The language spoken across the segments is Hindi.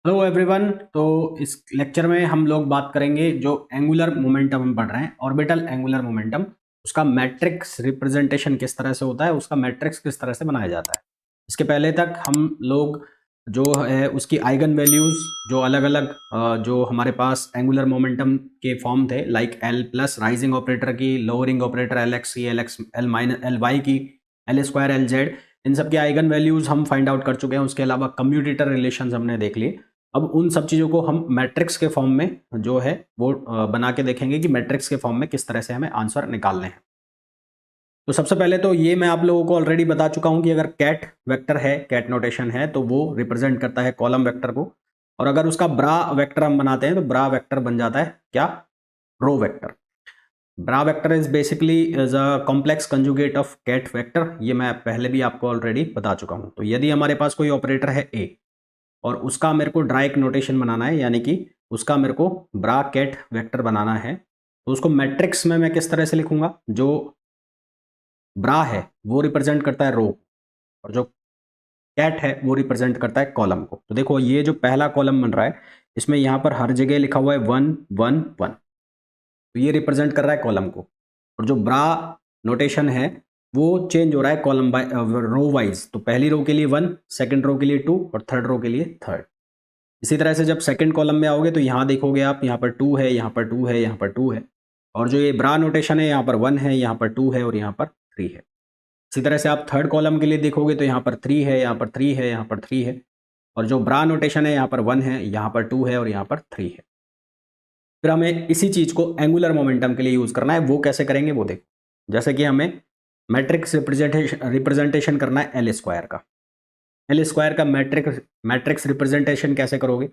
Hello everyone. तो इस लेक्चर में हम लोग बात करेंगे जो एंगुलर मोमेंटम हम पढ़ रहे हैं, ऑर्बिटल एंगुलर मोमेंटम, उसका मैट्रिक्स रिप्रेजेंटेशन किस तरह से होता है, उसका मैट्रिक्स किस तरह से बनाया जाता है। इसके पहले तक हम लोग जो है उसकी आइगन वैल्यूज, जो अलग अलग जो हमारे पास एंगुलर मोमेंटम के फॉर्म थे, like L plus raising operator की, लोअरिंग ऑपरेटर एल एक्स की, L X L minus L Y की, एल स्क्वायर एल जेड, इन सब की आइगन वैल्यूज हम फाइंड आउट कर चुके हैं। उसके अलावा कम्यूटेटर रिलेशंस हमने देख लिए। अब उन सब चीज़ों को हम मैट्रिक्स के फॉर्म में जो है वो बना के देखेंगे कि मैट्रिक्स के फॉर्म में किस तरह से हमें आंसर निकालने हैं। तो सबसे पहले तो ये मैं आप लोगों को ऑलरेडी बता चुका हूं कि अगर कैट वेक्टर है, कैट नोटेशन है, तो वो रिप्रेजेंट करता है कॉलम वेक्टर को। और अगर उसका ब्रा वेक्टर हम बनाते हैं तो ब्रा वेक्टर बन जाता है क्या? Row vector. Bra vector is basically is a complex conjugate of ket vector. ये मैं पहले भी आपको ऑलरेडी बता चुका हूं। तो यदि हमारे पास कोई ऑपरेटर है ए और उसका मेरे को डायरेक्ट नोटेशन बनाना है, यानी कि उसका मेरे को ब्रा कैट वेक्टर बनाना है, तो उसको मैट्रिक्स में मैं किस तरह से लिखूंगा? जो ब्रा है वो रिप्रेजेंट करता है रो, और जो कैट है वो रिप्रेजेंट करता है कॉलम को। तो देखो ये जो पहला कॉलम बन रहा है, इसमें यहां पर हर जगह लिखा हुआ है 1 1 1, तो ये रिप्रेजेंट कर रहा है कॉलम को। और जो ब्रा नोटेशन है वो चेंज हो रहा है कॉलम बाय रो वाइज। तो पहली रो के लिए 1, सेकंड रो के लिए 2 और थर्ड रो के लिए थर्ड। इसी तरह से जब सेकंड कॉलम में आओगे तो यहाँ देखोगे आप, यहाँ पर 2 है, यहाँ पर 2 है, यहाँ पर 2 है। और जो ये ब्रा नोटेशन है, यहाँ पर 1 है, यहाँ पर 2 है और यहाँ पर 3 है। इसी तरह से आप थर्ड कॉलम के लिए देखोगे तो यहाँ पर 3 है, यहाँ पर 3 है, यहाँ पर 3 है। और जो ब्रा नोटेशन है, यहाँ पर 1 है, यहाँ पर 2 है और यहाँ पर 3 है। फिर हमें इसी चीज़ को एंगुलर मोमेंटम के लिए यूज़ करना है। वो कैसे करेंगे वो देखो। जैसे कि हमें मैट्रिक्स रिप्रेजेंटेशन करना है एल स्क्वायर का। एल स्क्वायर का मैट्रिक्स रिप्रेजेंटेशन कैसे करोगे?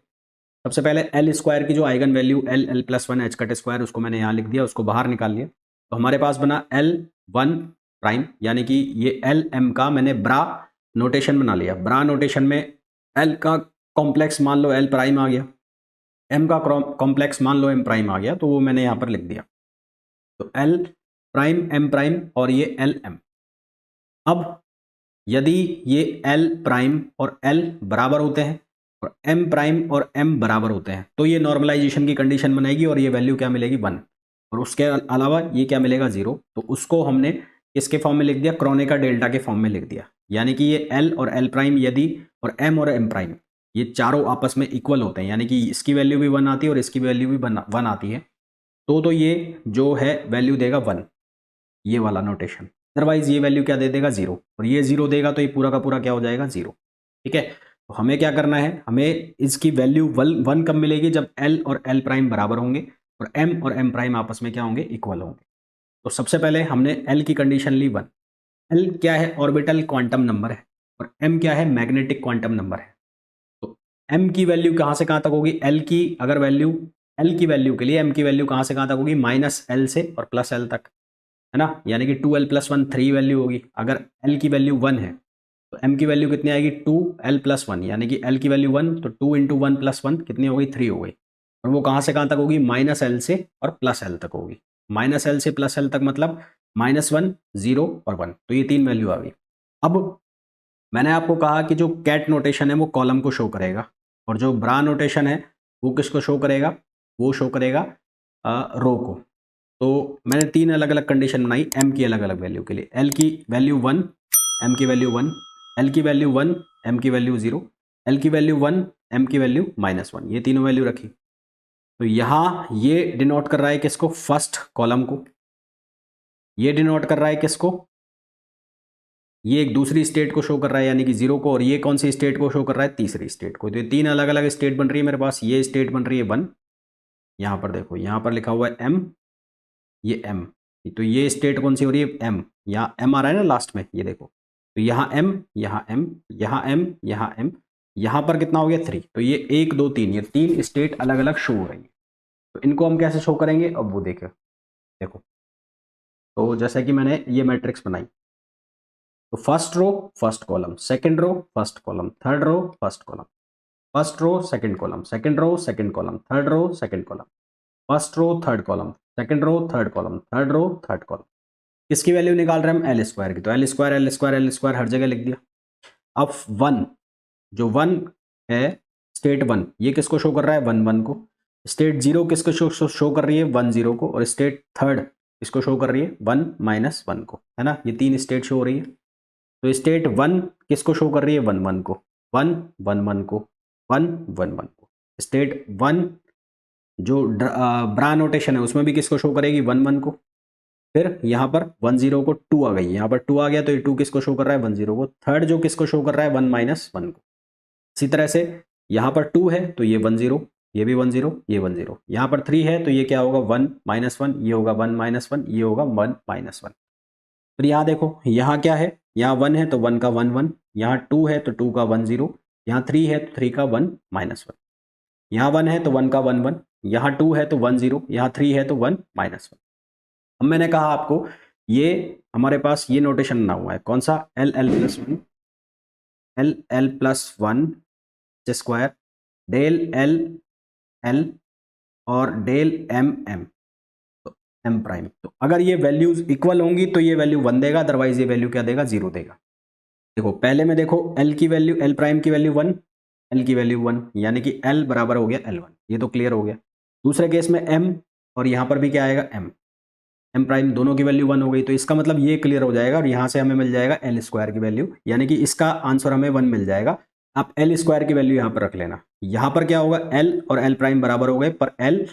सबसे पहले एल स्क्वायर की जो eigen value L L plus one H cut square, उसको मैंने यहाँ लिख दिया, उसको बाहर निकाल लिया। तो हमारे पास बना एल वन प्राइम, यानी कि ये एल एम का मैंने ब्रा नोटेशन बना लिया। ब्रा नोटेशन में एल का कॉम्प्लेक्स मान लो एल प्राइम आ गया, एम का कॉम्प्लेक्स मान लो एम प्राइम आ गया, तो वो मैंने यहाँ पर लिख दिया। तो एल प्राइम एम प्राइम और ये एल एम। अब यदि ये एल प्राइम और एल बराबर होते हैं और एम प्राइम और एम बराबर होते हैं, तो ये नॉर्मलाइजेशन की कंडीशन बनेगी और ये वैल्यू क्या मिलेगी? 1। और उसके अलावा ये क्या मिलेगा? 0। तो उसको हमने इसके फॉर्म में लिख दिया, क्रोनेका डेल्टा के फॉर्म में लिख दिया। यानी कि ये एल और एल प्राइम यदि और एम प्राइम ये चारों आपस में इक्वल होते हैं, यानी कि इसकी वैल्यू भी 1 आती है और इसकी वैल्यू भी 1 आती है, तो ये जो है वैल्यू देगा 1, ये वाला नोटेशन। अदरवाइज ये वैल्यू क्या दे देगा? 0। और ये 0 देगा तो ये पूरा का पूरा क्या हो जाएगा? 0। ठीक है। तो हमें क्या करना है? हमें इसकी वैल्यू 1 कब मिलेगी? जब एल और एल प्राइम बराबर होंगे और एम प्राइम आपस में क्या होंगे? इक्वल होंगे। तो सबसे पहले हमने एल की कंडीशन ली 1। एल क्या है? ऑर्बिटल क्वांटम नंबर है। और एम क्या है? मैग्नेटिक क्वांटम नंबर है। तो एम की वैल्यू कहाँ से कहाँ तक होगी? एल की अगर वैल्यू, एल की वैल्यू के लिए एम की वैल्यू कहाँ से कहाँ तक होगी? -L से और +L तक, है ना। यानी कि 2L + 1 3 वैल्यू होगी। अगर L की वैल्यू 1 है तो M की वैल्यू कितनी आएगी? 2L + 1, यानी कि L की वैल्यू 1 तो 2 × 1 + 1 कितनी हो गई? 3 हो गई। और वो कहाँ से कहाँ तक होगी? -L से और +L तक होगी। -L से +L तक मतलब -1 0 और 1, तो ये 3 वैल्यू आ गई। अब मैंने आपको कहा कि जो कैट नोटेशन है वो कॉलम को शो करेगा और जो ब्रा नोटेशन है वो किसको शो करेगा? वो शो करेगा रो को। तो मैंने 3 अलग अलग कंडीशन बनाई एम की अलग अलग वैल्यू के लिए। एल की वैल्यू 1, एम की वैल्यू 1, एल की वैल्यू 1, एम की वैल्यू 0, एल की वैल्यू 1, एम की वैल्यू -1, ये तीनों वैल्यू रखी। तो यहाँ ये डिनोट कर रहा है किसको? फर्स्ट कॉलम को। ये डिनोट कर रहा है किसको? ये एक दूसरी स्टेट को शो कर रहा है, यानी कि 0 को। और ये कौन सी स्टेट को शो कर रहा है? तीसरी स्टेट को। तो ये 3 अलग अलग स्टेट बन रही है मेरे पास। ये स्टेट बन रही है 1, यहाँ पर देखो, यहाँ पर लिखा हुआ है एम, ये एम। तो ये स्टेट कौन सी हो रही है? एम। यहाँ एम आ रहा है ना लास्ट में, ये देखो। तो यहाँ एम, यहाँ एम, यहाँ एम, यहाँ एम, यहाँ पर कितना हो गया? 3। तो ये 1 2 3, ये 3 स्टेट अलग अलग शो हो रही है। तो इनको हम कैसे शो करेंगे? अब वो देखो। देखो तो जैसे कि मैंने ये मैट्रिक्स बनाई, तो first row first column, second row first column, third row first column, first row second column, second row second column, third row second column, first row third column, second row third column, third row third column. किसकी वैल्यू निकाल रहे हैं हम? एल स्क्वायर की। तो L square L square L square हर जगह लिख दिया। अब 1, जो 1 है स्टेट 1 ये किसको शो कर रहा है 1 1 को, स्टेट 0 किसको शो कर रही है 1 0 को, और स्टेट थर्ड किसको शो कर रही है 1 -1 को, है ना, ये 3 स्टेट शो हो रही है। तो स्टेट 1 किसको शो कर रही है 1 1 को, 1 1 1 को, 1 1 1 को। स्टेट 1 जो ब्रा नोटेशन है उसमें भी किसको शो करेगी 1 1 को। फिर यहाँ पर 1 0 को 2 आ गई, यहाँ पर 2 आ गया तो ये 2 किसको शो कर रहा है 1 0 को। थर्ड जो किसको शो कर रहा है 1 -1 को। इसी तरह से यहाँ पर 2 है तो ये 1 0, ये भी 1 0, ये 1 0। यहाँ पर 3 है तो ये क्या होगा 1 -1, ये होगा 1 -1, ये होगा 1 -1। फिर यहाँ देखो यहाँ क्या है, यहाँ 1 है तो 1 का 1 1, यहाँ 2 है तो 2 का 1 0, यहाँ 3 है तो 3 का 1 -1, यहाँ 1 है तो 1 का 1 1, यहाँ 2 है तो 1 0, यहाँ 3 है तो 1 -1। अब मैंने कहा आपको ये हमारे पास ये नोटेशन बना हुआ है कौन सा L L plus one, L L plus one square, del L L और डेल एम एम, तो एम प्राइम। तो अगर ये वैल्यूज इक्वल होंगी तो ये वैल्यू 1 देगा, अदरवाइज ये वैल्यू क्या देगा 0 देगा। देखो पहले में देखो एल की वैल्यू, एल प्राइम की वैल्यू 1, एल की वैल्यू 1, यानी कि एल बराबर हो गया L1, ये तो क्लियर हो गया। दूसरे केस में एम और यहाँ पर भी क्या आएगा एम, एम प्राइम दोनों की वैल्यू 1 हो गई, तो इसका मतलब ये क्लियर हो जाएगा और यहाँ से हमें मिल जाएगा एल स्क्वायर की वैल्यू, यानी कि इसका आंसर हमें 1 मिल जाएगा। आप एल स्क्वायर की वैल्यू यहाँ पर रख लेना। यहाँ पर क्या होगा एल और एल प्राइम बराबर हो गए, पर एल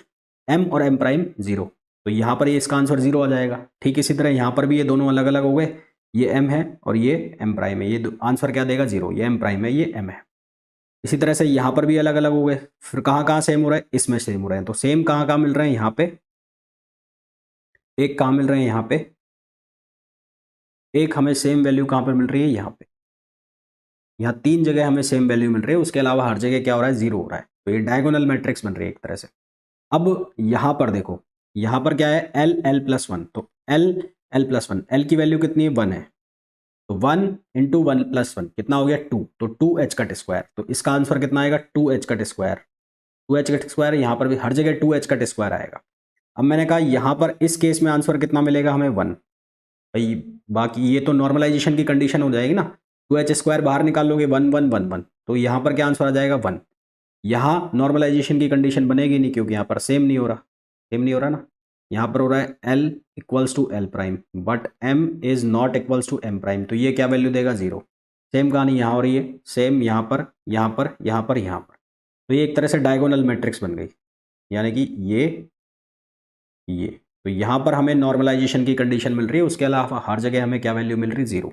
एम और एम प्राइम 0, तो यहाँ पर ये इसका आंसर 0 आ जाएगा। ठीक इसी तरह यहाँ पर भी ये दोनों अलग अलग हो गए, ये एम है और ये एम प्राइम है, ये आंसर क्या देगा 0, ये एम प्राइम है ये एम है। इसी तरह से यहाँ पर भी अलग अलग हो गए। फिर कहाँ कहाँ सेम हो रहा है, इसमें सेम हो रहे हैं। तो सेम कहाँ कहाँ मिल रहे हैं, यहाँ पे एक, कहाँ मिल रहे हैं यहाँ पे एक, हमें सेम वैल्यू कहाँ पर मिल रही है यहाँ पे, यहाँ 3 जगह हमें सेम वैल्यू मिल रही है, उसके अलावा हर जगह क्या हो रहा है 0 हो रहा है। तो ये डायगोनल मैट्रिक्स बन रही है एक तरह से। अब यहाँ पर देखो, यहाँ पर क्या है एल एल प्लस वन, तो L L plus one, L की वैल्यू कितनी है 1 है, तो 1 × 1 + 1 कितना हो गया 2, तो 2h कट स्क्वायर, तो इसका आंसर कितना आएगा 2h cut square, 2h cut square, यहाँ पर भी हर जगह 2h कट स्क्वायर आएगा। अब मैंने कहा यहाँ पर इस केस में आंसर कितना मिलेगा हमें 1, भाई बाकी ये तो नॉर्मलाइजेशन की कंडीशन हो जाएगी ना, 2h स्क्वायर बाहर निकाल लोगे 1 1 1 1, तो यहाँ पर क्या आंसर आ जाएगा 1। यहाँ नॉर्मलाइजेशन की कंडीशन बनेगी नहीं क्योंकि यहाँ पर सेम नहीं हो रहा, सेम नहीं हो रहा ना, यहाँ पर हो रहा है L = L prime but M is not equals to M prime, तो ये क्या वैल्यू देगा 0। सेम कहानी यहाँ हो रही है, सेम यहाँ पर यहाँ पर यहाँ पर यहाँ पर, तो ये एक तरह से डायगोनल मैट्रिक्स बन गई, यानी कि ये तो यहाँ पर हमें नॉर्मलाइजेशन की कंडीशन मिल रही है, उसके अलावा हर जगह हमें क्या वैल्यू मिल रही है 0।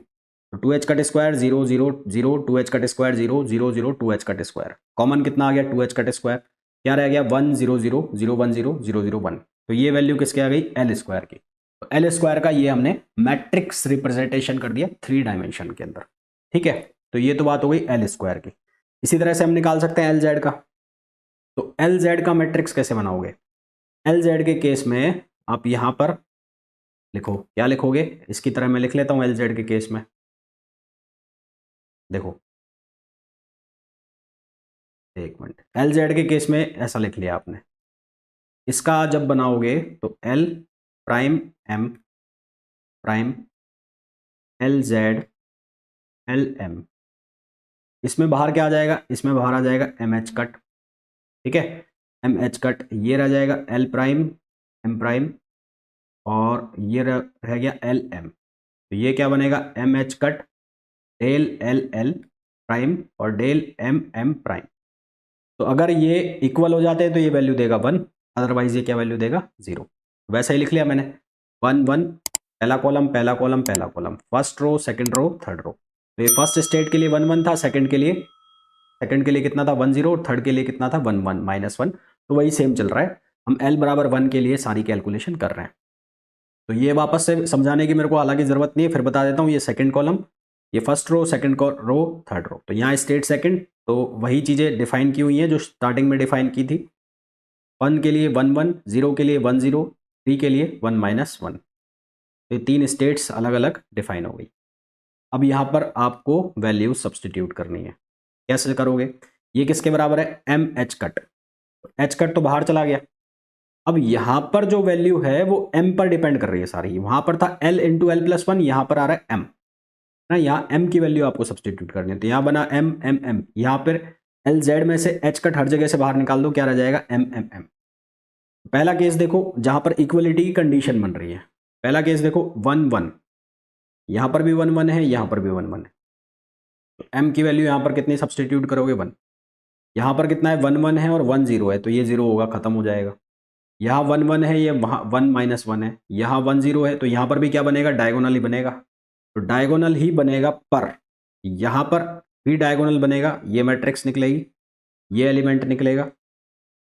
तो 2h cut square 0 0 0, 2h cut square 0 0 0, 2h cut square common कितना आ गया 2h कट स्क्वायर, क्या रह गया 1 0 0 0 1 0 0 0 1, तो ये वैल्यू किसकी आ गई एल स्क्वायर की। तो एल स्क्वायर का ये हमने मैट्रिक्स रिप्रेजेंटेशन कर दिया 3 डायमेंशन के अंदर। ठीक है, तो ये तो बात हो गई एल स्क्वायर की। इसी तरह से हम निकाल सकते हैं एल जेड का। तो एल जेड का मैट्रिक्स कैसे बनाओगे, एल जेड के केस में आप यहां पर लिखो, क्या लिखोगे, इसकी तरह मैं लिख लेता हूं एल जेड के केस में। देखो एक मिनट, एल जेड के केस में ऐसा लिख लिया आपने, इसका जब बनाओगे तो L prime M prime L Z L M, इसमें बाहर क्या आ जाएगा, इसमें बाहर आ जाएगा एम एच कट। ठीक है, एम एच कट, ये रह जाएगा एल प्राइम एम प्राइम और ये रह गया एल एम, तो ये क्या बनेगा M H cut del L L prime और डेल एम एम प्राइम। तो अगर ये इक्वल हो जाते हैं तो ये वैल्यू देगा 1, अदरवाइज ये क्या वैल्यू देगा 0। वैसा ही लिख लिया मैंने 1 1, पहला कॉलम पहला कॉलम पहला column, first row second row third row. तो ये फर्स्ट स्टेट के लिए 1 1 था, सेकंड के लिए कितना था 1 0, थर्ड के लिए कितना था 1 1 -1, तो वही सेम चल रहा है। हम l = 1 के लिए सारी कैलकुलेशन कर रहे हैं। तो ये वापस से समझाने की मेरे को हालांकि ज़रूरत नहीं है, फिर बता देता हूँ। ये सेकंड कॉलम, ये first row second row third row, तो यहाँ स्टेट सेकंड, तो वही चीज़ें डिफाइन की हुई हैं जो स्टार्टिंग में डिफाइन की थी। 1 के लिए 1 1, 0 के लिए 1 0, 3 के लिए 1 -1, तो ये 3 स्टेट्स अलग अलग डिफाइन हो गई। अब यहाँ पर आपको वैल्यू सब्सटीट्यूट करनी है, कैसे करोगे, ये किसके बराबर है M H cut, H cut तो बाहर चला गया। अब यहाँ पर जो वैल्यू है वो m पर डिपेंड कर रही है सारी, वहां पर था l × l + 1, यहाँ पर आ रहा है m ना, यहाँ m की वैल्यू आपको सब्सटीट्यूट करनी है, तो यहाँ बना m m m, यहाँ पर एल जेड में से एच कट हर जगह से बाहर निकाल दो, क्या रह जाएगा, एम एम एम। पहला केस देखो जहां पर इक्वलिटी की कंडीशन बन रही है, पहला केस देखो 1 1, यहां पर भी 1 1 है, यहां पर भी 1 1 है, तो एम की वैल्यू यहां पर कितनी सब्सटीट्यूट करोगे, 1। यहां पर कितना है, 1 1 है और 1 0 है, तो ये 0 होगा, खत्म हो जाएगा। यहाँ 1 1 है, ये वहाँ 1 -1 है, यहाँ 1 0 है, तो यहाँ पर भी क्या बनेगा, डायगोनल ही बनेगा। तो डायगोनल ही बनेगा, पर यहाँ पर भी डायगोनल बनेगा, ये मैट्रिक्स निकलेगी, ये एलिमेंट निकलेगा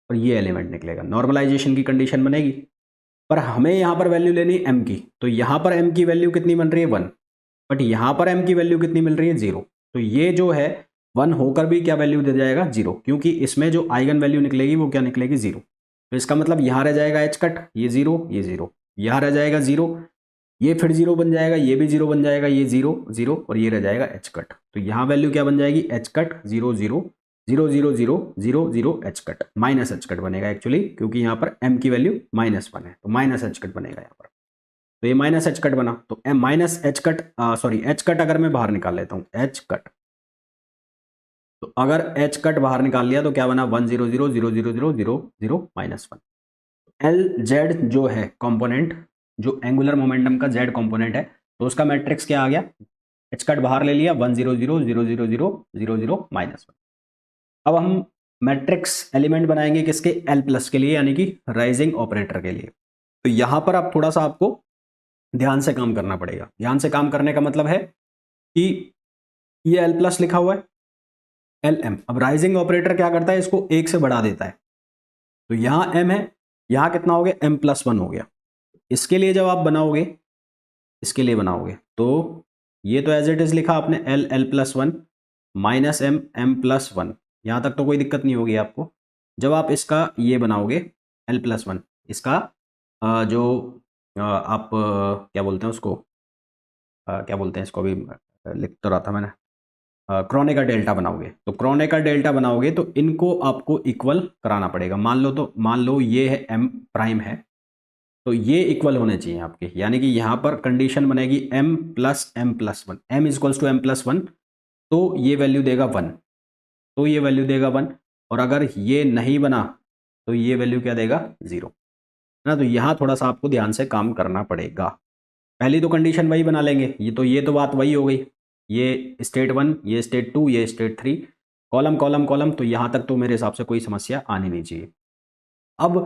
और ये एलिमेंट निकलेगा, नॉर्मलाइजेशन की कंडीशन बनेगी। पर हमें यहाँ पर वैल्यू लेनी एम की, तो यहाँ पर एम की वैल्यू कितनी बन रही है, 1, बट यहाँ पर एम की वैल्यू कितनी मिल रही है, 0। तो ये जो है 1 होकर भी क्या वैल्यू दे जाएगा, 0, क्योंकि इसमें जो आइगन वैल्यू निकलेगी वो क्या निकलेगी, 0। तो इसका मतलब यहाँ रह जाएगा एच कट, ये 0, ये 0, यहाँ रह जाएगा 0, ये फिर 0 बन जाएगा, ये भी 0 बन जाएगा, ये 0 0 और ये रह जाएगा एच कट। तो यहाँ वैल्यू क्या बन जाएगी, H cut 0 0 0 0 0 0 0 H cut, minus H cut बनेगा एक्चुअली, क्योंकि यहाँ पर एम की वैल्यू -1 है, तो माइनस एच कट बनेगा यहाँ पर। तो ये माइनस एच कट बना, तो M minus H cut, sorry H cut अगर मैं बाहर निकाल लेता हूँ, एच कट, तो अगर एच कट बाहर निकाल लिया तो क्या बना, 1 0 0 0 0 0 0 0 -1। एल जेड जो है कंपोनेंट, जो एंगुलर मोमेंटम का जेड कंपोनेंट है, तो उसका मैट्रिक्स क्या आ गया, एच कट बाहर ले लिया, 1 0 0 0 0 0 0 0 -1। अब हम मैट्रिक्स एलिमेंट बनाएंगे किसके, एल प्लस के लिए, यानी कि राइजिंग ऑपरेटर के लिए। तो यहां पर आप थोड़ा सा आपको ध्यान से काम करना पड़ेगा। ध्यान से काम करने का मतलब है कि ये एल प्लस लिखा हुआ है, एल एम। अब राइजिंग ऑपरेटर क्या करता है, इसको 1 से बढ़ा देता है, तो यहां एम है, यहां कितना हो गया, m+1 हो गया। इसके लिए जब आप बनाओगे, इसके लिए बनाओगे, तो ये तो एज इट इज लिखा आपने, L L plus one minus M M plus one, यहाँ तक तो कोई दिक्कत नहीं होगी आपको। जब आप इसका ये बनाओगे l+1, इसका जो आप क्या बोलते हैं उसको, क्या बोलते हैं इसको, अभी लिख तो रहा था मैंने, क्रोने का डेल्टा बनाओगे, तो क्रोने का डेल्टा बनाओगे तो इनको आपको इक्वल कराना पड़ेगा। मान लो ये है m प्राइम है, तो ये इक्वल होने चाहिए आपके, यानी कि यहाँ पर कंडीशन बनेगी m plus m+1, m equals to m+1, तो ये वैल्यू देगा 1, तो ये वैल्यू देगा 1, और अगर ये नहीं बना तो ये वैल्यू क्या देगा, 0, है ना। तो यहाँ थोड़ा सा आपको ध्यान से काम करना पड़ेगा। पहली तो कंडीशन वही बना लेंगे, ये तो बात वही हो गई, ये स्टेट 1, ये स्टेट 2, ये स्टेट 3, कॉलम कॉलम कॉलम, तो यहाँ तक तो मेरे हिसाब से कोई समस्या आनी नहीं चाहिए। अब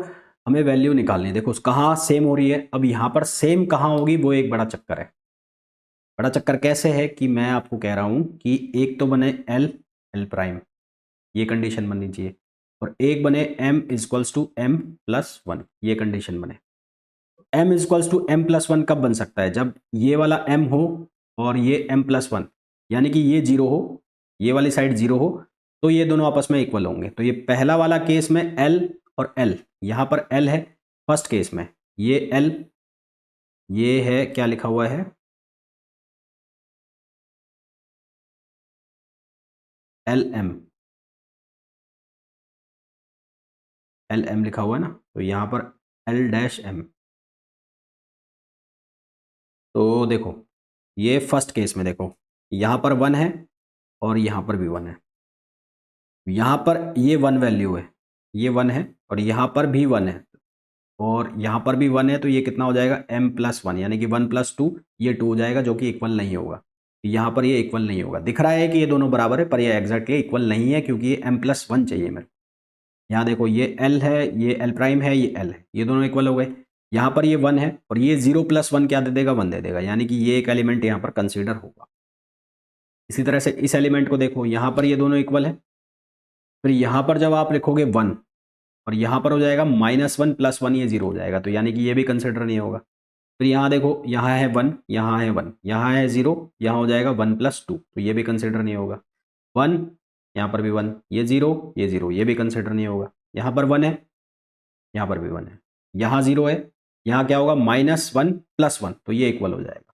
हमें वैल्यू निकालनी है, देखो कहाँ सेम हो रही है, अब यहाँ पर सेम कहाँ होगी वो एक बड़ा चक्कर है। बड़ा चक्कर कैसे है कि मैं आपको कह रहा हूँ कि एक तो बने एल एल प्राइम, ये कंडीशन बननी चाहिए, और एक बने m इक्वल्स टू m+1, ये कंडीशन बने। m इक्वल्स टू m+1 कब बन सकता है, जब ये वाला m हो और ये m+1, यानी कि ये 0 हो, ये वाली साइड 0 हो, तो ये दोनों आपस में इक्वल होंगे। तो ये पहला वाला केस में l और l, यहाँ पर l है फर्स्ट केस में, ये l, ये है क्या लिखा हुआ है, LM, LM लिखा हुआ है ना, तो यहाँ पर L-M। तो देखो ये फर्स्ट केस में देखो, यहाँ पर 1 है और यहाँ पर भी 1 है, यहाँ पर ये 1 वैल्यू है, ये 1 है, और यहाँ पर भी 1 है, और यहाँ पर भी 1 है, तो ये कितना हो जाएगा, m+1, यानी कि 1+2, ये 2 हो जाएगा, जो कि इक्वल नहीं होगा। यहाँ पर ये इक्वल नहीं होगा, दिख रहा है कि ये दोनों बराबर है, पर ये एग्जैक्टली इक्वल नहीं है, क्योंकि ये m+1 चाहिए मेरे को। यहाँ देखो ये L है, ये L प्राइम है, ये L है, ये दोनों इक्वल हो गए। यहाँ पर ये 1 है और ये 0+1 क्या दे देगा, 1 दे देगा, यानी कि ये एक एलिमेंट यहाँ पर कंसीडर होगा। इसी तरह से इस एलिमेंट को देखो, यहाँ पर ये दोनों इक्वल है, फिर यहाँ पर जब आप लिखोगे 1 और यहाँ पर हो जाएगा -1 + 1, ये 0 हो जाएगा, तो यानी कि ये भी कंसिडर नहीं होगा। फिर यहाँ देखो, यहाँ है 1, यहाँ है 1, यहाँ है 0, यहाँ हो जाएगा 1+2, तो ये भी कंसिडर नहीं होगा। 1, यहाँ पर भी 1, ये 0, ये 0, ये भी कंसिडर नहीं होगा। यहाँ पर 1 है, यहाँ पर भी 1 है, यहाँ 0 है, यहाँ क्या होगा, -1 + 1, तो ये इक्वल हो जाएगा,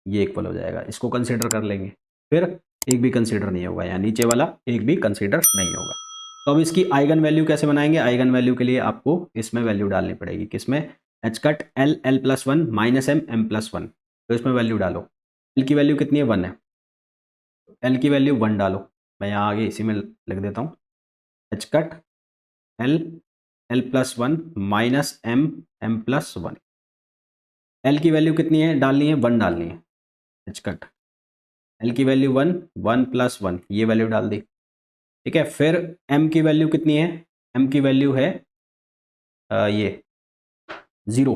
ये इक्वल हो जाएगा, इसको कंसिडर कर लेंगे। फिर एक भी कंसिडर नहीं होगा, यहाँ नीचे वाला एक भी कंसिडर नहीं होगा। तो अब इसकी आइगन वैल्यू कैसे बनाएंगे, आइगन वैल्यू के लिए आपको इसमें वैल्यू डालनी पड़ेगी, किसमें, H cut L l+1 -m m+1, तो इसमें वैल्यू डालो। एल की वैल्यू कितनी है, 1 है, एल की वैल्यू 1 डालो, मैं यहाँ आगे इसी में लिख देता हूँ, H cut L plus one minus M plus one. L की वैल्यू कितनी है डालनी है, 1 डालनी है, एच कट एल की वैल्यू 1 प्लस 1 ये वैल्यू डाल दी, ठीक है। फिर एम की वैल्यू कितनी है, एम की वैल्यू है ये 0,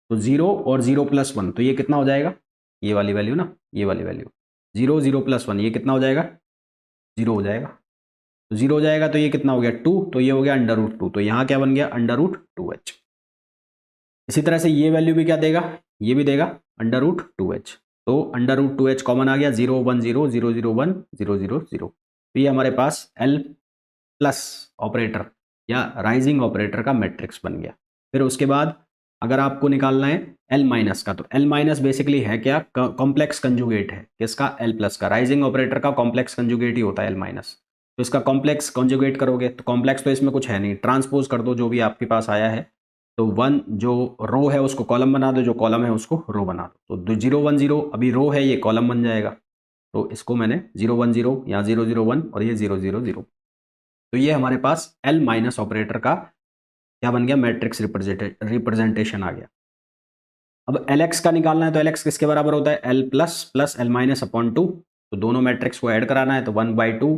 तो 0 और 0 प्लस 1 तो ये कितना हो जाएगा, ये वाली वैल्यू ना, ये वाली वैल्यू 0 0 प्लस 1 ये कितना हो जाएगा, 0 हो जाएगा। तो 0 हो जाएगा तो ये कितना हो गया 2, तो ये हो गया √2, तो यहाँ क्या बन गया √2h। इसी तरह से ये वैल्यू भी क्या देगा, ये भी देगा √2h, तो √2h कॉमन आ गया, 0 1 0 0 0 1 0 0 0। तो ये हमारे पास L प्लस ऑपरेटर या राइजिंग ऑपरेटर का मैट्रिक्स बन गया। फिर उसके बाद अगर आपको निकालना है L माइनस का, तो L माइनस बेसिकली है क्या, कॉम्प्लेक्स कंजुगेट है किसका, L प्लस का। राइजिंग ऑपरेटर का कॉम्प्लेक्स कंजुगेट ही होता है L माइनस, तो इसका कॉम्प्लेक्स कंजुगेट करोगे तो कॉम्प्लेक्स तो इसमें कुछ है नहीं, ट्रांसपोज कर दो जो भी आपके पास आया है, तो 1 जो रो है उसको कॉलम बना दो, जो कॉलम है उसको रो बना दो। तो 0 1 0 अभी रो है, ये कॉलम बन जाएगा, तो इसको मैंने 0 1 0 यहाँ 0 0 1 और ये 0 0 0। तो ये हमारे पास L माइनस ऑपरेटर का क्या बन गया, मैट्रिक्स रिप्रेजेंटेशन आ गया। अब LX का निकालना है, तो LX किसके बराबर होता है, L plus plus L minus upon 2, तो दोनों मैट्रिक्स को ऐड कराना है, तो 1/2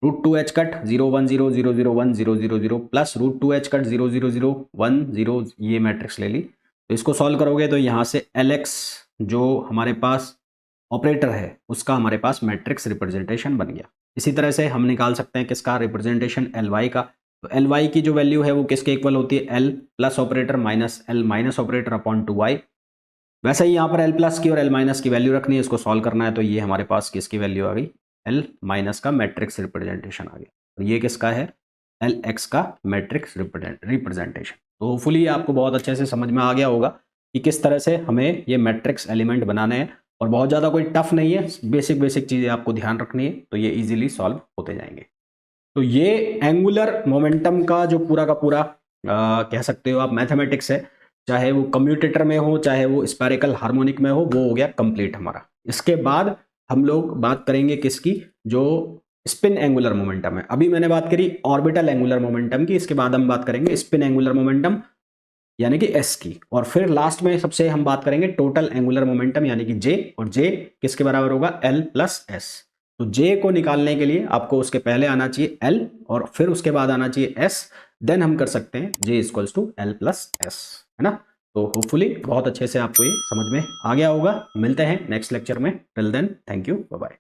√2h cut 0 1 0 0 0 1 0 0 0 plus √2h cut 0 0 0 1 0 ये मैट्रिक्स ले ली। तो इसको सॉल्व करोगे तो यहाँ से LX जो हमारे पास ऑपरेटर है उसका हमारे पास मैट्रिक्स रिप्रेजेंटेशन बन गया। इसी तरह से हम निकाल सकते हैं किसका रिप्रेजेंटेशन, LY का। तो LY की जो वैल्यू है वो किसके इक्वल होती है, L plus operator minus L minus operator upon 2y। वैसे ही यहाँ पर L प्लस की और L माइनस की वैल्यू रखनी है, इसको सॉल्व करना है, तो ये हमारे पास किसकी वैल्यू आ गई, L माइनस का मैट्रिक्स रिप्रेजेंटेशन आ गया। और ये किसका है, LX का मैट्रिक्स रिप्रेजेंटेशन। तो होपफुली आपको बहुत अच्छे से समझ में आ गया होगा कि किस तरह से हमें ये मैट्रिक्स एलिमेंट बनाने हैं, और बहुत ज़्यादा कोई टफ नहीं है, बेसिक बेसिक चीज़ें आपको ध्यान रखनी है, तो ये इजीली सॉल्व होते जाएंगे। तो ये एंगुलर मोमेंटम का जो पूरा का पूरा कह सकते हो आप मैथमेटिक्स है, चाहे वो कम्यूटेटर में हो चाहे वो स्फेरिकल हार्मोनिक में हो, वो हो गया कंप्लीट हमारा। इसके बाद हम लोग बात करेंगे किसकी, जो स्पिन एंगुलर मोमेंटम है। अभी मैंने बात करी ऑर्बिटल एंगुलर मोमेंटम की, इसके बाद हम बात करेंगे स्पिन एंगुलर मोमेंटम यानी कि एस की, और फिर लास्ट में सबसे हम बात करेंगे टोटल एंगुलर मोमेंटम यानी कि जे, और जे किसके बराबर होगा, एल प्लस एस। तो जे को निकालने के लिए आपको उसके पहले आना चाहिए एल और फिर उसके बाद आना चाहिए एस, देन हम कर सकते हैं J equals to L plus S, है ना। तो होपफुली बहुत अच्छे से आपको ये समझ में आ गया होगा। मिलते हैं नेक्स्ट लेक्चर में, till then thank you, bye bye.